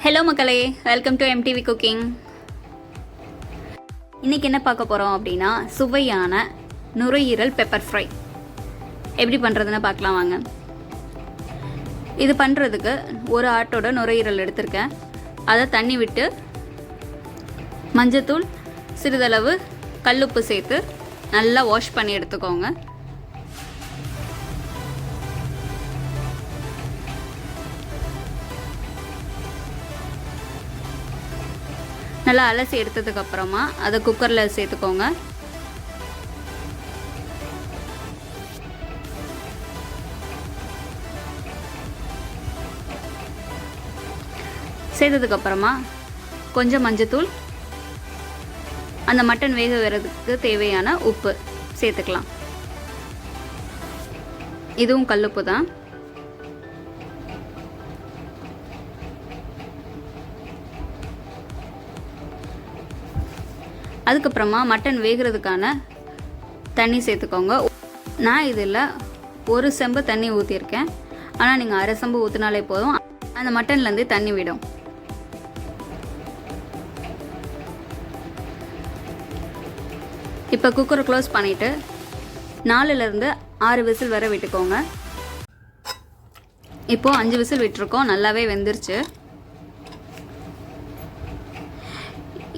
Hello மக்களே, welcome to MTV cooking. இன்றைக்கி என்ன பார்க்க போகிறோம் அப்படின்னா, சுவையான நுரையீரல் பெப்பர் ஃப்ரை எப்படி பண்ணுறதுன்னு பார்க்கலாம் வாங்க. இது பண்ணுறதுக்கு ஒரு ஆட்டோட நுரையீரல் எடுத்திருக்கேன். அதை தண்ணி விட்டு மஞ்சத்தூள், சிறிதளவு கல்லுப்பு சேர்த்து நல்லா வாஷ் பண்ணி எடுத்துக்கோங்க. நல்லா அலசி எடுத்ததுக்கப்புறமா அதை குக்கரில் சேர்த்துக்கோங்க. சேர்த்ததுக்கப்புறமா கொஞ்சம் மஞ்சத்தூள், அந்த மட்டன் வேக வரதுக்கு தேவையான உப்பு சேர்த்துக்கலாம். இதுவும் கல்லுப்பு தான். அதுக்கப்புறமா மட்டன் வேகிறதுக்கான தண்ணி சேர்த்துக்கோங்க. நான் இதில் ஒரு செம்பு தண்ணி ஊற்றிருக்கேன். ஆனால் நீங்கள் அரை செம்பு ஊற்றினாலே போதும், அந்த மட்டன்லேருந்தே தண்ணி விடும். இப்போ குக்கரை க்ளோஸ் பண்ணிவிட்டு 4லேருந்து 6 விசில் வர விட்டுக்கோங்க. இப்போது 5 விசில் விட்டுருக்கோம், நல்லாவே வெந்துருச்சு.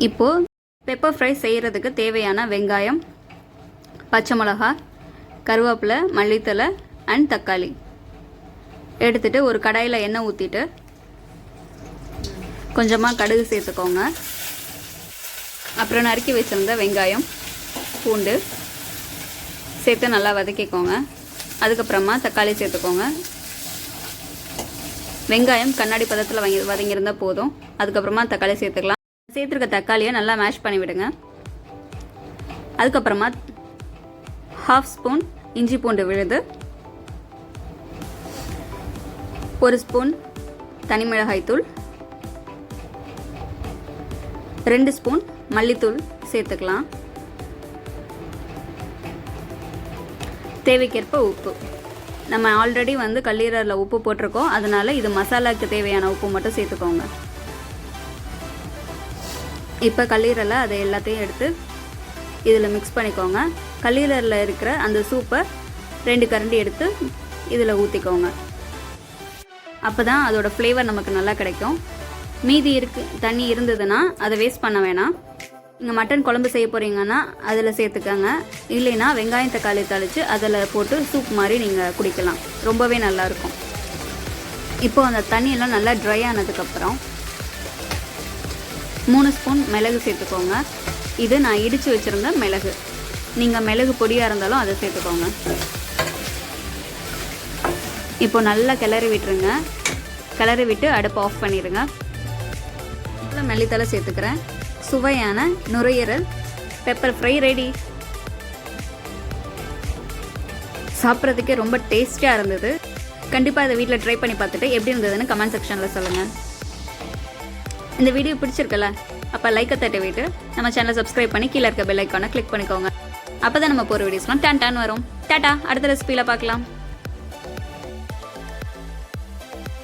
இப்போது பெப்பர் ஃப்ரை செய்கிறதுக்கு தேவையான வெங்காயம், பச்சை மிளகா, கருவேப்பிலை, மல்லித்தலை அண்ட் தக்காளி எடுத்துகிட்டு ஒரு கடாயில் எண்ணெய் ஊற்றிட்டு கொஞ்சமாக கடுகு சேர்த்துக்கோங்க. அப்புறம் நறுக்கி வச்சுருந்த வெங்காயம், பூண்டு சேர்த்து நல்லா வதக்கிக்கோங்க. அதுக்கப்புறமா தக்காளி சேர்த்துக்கோங்க. வெங்காயம் கண்ணாடி பதத்தில் வதங்கியிருந்தால் போதும். அதுக்கப்புறமா தக்காளி சேர்த்துக்கலாம். சேர்த்துருக்க தக்காளியை நல்லா மேஷ் பண்ணி விடுங்க. அதுக்கப்புறமா 1/2 ஸ்பூன் இஞ்சி பூண்டு விழுது, 1 ஸ்பூன் தனி மிளகாய்த்தூள், 2 ஸ்பூன் மல்லித்தூள் சேர்த்துக்கலாம். தேவைக்கேற்ப உப்பு. நம்ம ஆல்ரெடி கல்லீரலில் உப்பு போட்டிருக்கோம், அதனால இது மசாலாவுக்கு தேவையான உப்பு மட்டும் சேர்த்துக்கோங்க. இப்போ கல்லீரலை அதை எல்லாத்தையும் எடுத்து இதில் மிக்ஸ் பண்ணிக்கோங்க. கல்லீரலில் இருக்கிற அந்த சூப்பை 2 கரண்டி எடுத்து இதில் ஊற்றிக்கோங்க. அப்போ தான் அதோட ஃப்ளேவர் நமக்கு நல்லா கிடைக்கும். மீதி தண்ணி இருந்ததுன்னா அதை வேஸ்ட் பண்ண வேணாம். நீங்கள் மட்டன் குழம்பு செய்ய போகிறீங்கன்னா அதில் சேர்த்துக்கோங்க. இல்லைன்னா வெங்காயம் தக்காளி தாளித்து அதில் போட்டு சூப் மாதிரி நீங்கள் குடிக்கலாம். ரொம்பவே நல்லாயிருக்கும். இப்போது அந்த தண்ணியெல்லாம் நல்லா ட்ரை ஆனதுக்கப்புறம் 3 ஸ்பூன் மிளகு சேர்த்துக்கோங்க. இது நான் இடித்து வச்சுருந்த மிளகு. நீங்கள் மிளகு பொடியாக இருந்தாலும் அதை சேர்த்துக்கோங்க. இப்போ நல்லா கிளறி விட்டுருங்க. கிளறி விட்டு அடுப்பை ஆஃப் பண்ணிடுங்க. இப்போ மல்லித்தலை சேர்த்துக்கிறேன். சுவையான நுரையீரல் பெப்பர் ஃப்ரை ரெடி. சாப்பிட்றதுக்கே ரொம்ப டேஸ்டியாக இருந்தது. கண்டிப்பாக அதை வீட்டில் ட்ரை பண்ணி பார்த்துட்டு எப்படி இருந்ததுன்னு கமெண்ட் செக்ஷனில் சொல்லுங்கள். இந்த வீடியோ பிடிச்சிருக்கல, அப்போ லைக்கை தட்டி விட்டு நம்ம சேனலை சப்ஸ்கிரைப் பண்ணி கீழே இருக்க பெல் ஐக்கானை கிளிக் பண்ணிக்கோங்க. அப்போ தான் நம்ம போகிற வீடியோஸ்லாம் டான் வரும். டாட்டா, அடுத்த ரெசிபியில் பார்க்கலாம்.